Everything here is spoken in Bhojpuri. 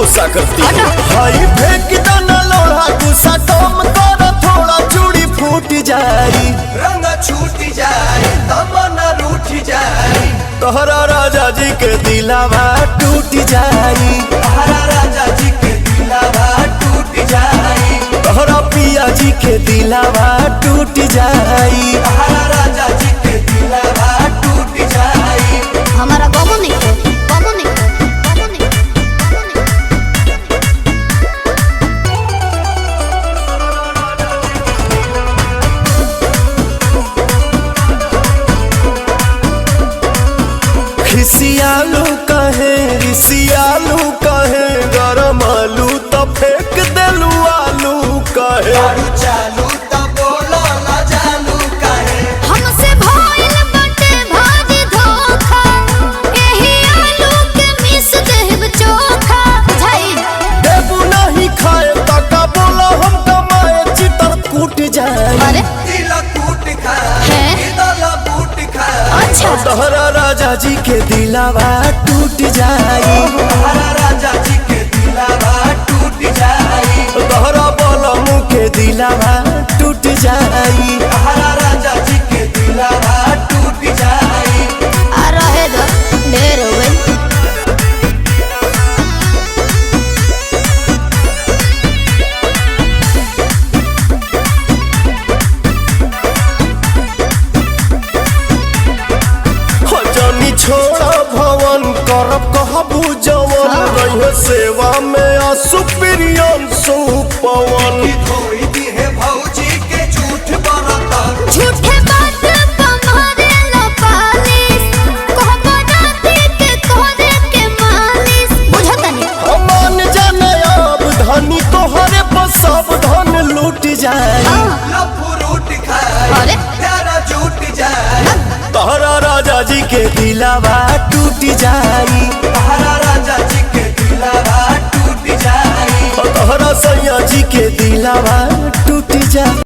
गुस्सा करती है? हाई फेंक दाना लोढ़ा गुस्सा कम कर थोड़ा चूड़ी फूट जाई रंग छूट जाए तमन्ना रूठ जाए तोहरा राजा जी के दिलावा टूट जाई तोहरा राजा जी के दिलावा टूट जाए तोहरा पिया जी के दिलावा टूट जाई तोहरा राजा जी के दिलावा टूट जाए हमारा बाबू नहीं बाबू नहीं बाबू नहीं खिसियालू कहे रिसियालू कहे गरम आलू तो फेंक देलू आलू कहे दारू चालू तो बोलो ना जानू काहे हमसे भइल बाटे भारी धोखा एही आलू के मिस देब चोखा झाई देबू नहीं खाए तका बोला हम कमाए चितर कूट जाए अरे दिल कूट खाए हैं? दिल बूट खाए अच्छा तोहरा राजा जी के दिलावा टूट जाई तोहरा राजा जी के दिलावा टूट जाए तोहरा बोलमू के दिलावा टूट जाई तोहरा राजा जी के दिलावा टूट जाए आ रहे दो ढेर हो गई हो जानी छोड़ा भवन करब कहबू जवन रहे सेवा में असुप्रियन सुपवन धोई दी है भौजी के झूठ बरतर झूठे बात तुम्हारे लो पालिस कहबो राती के तोरे के मालिस बुझत नहीं अमान जाने अब धनी तोहरे पर सब धन लूट जाए लफूट खाए अरे? प्यारा झूठ जाए तोहरा राजा जी के दिलावा टूट जाई तोहरा राजा जी के दिलावा टूट जाए तोहरा सैया जी के दिलावा टूट जाई।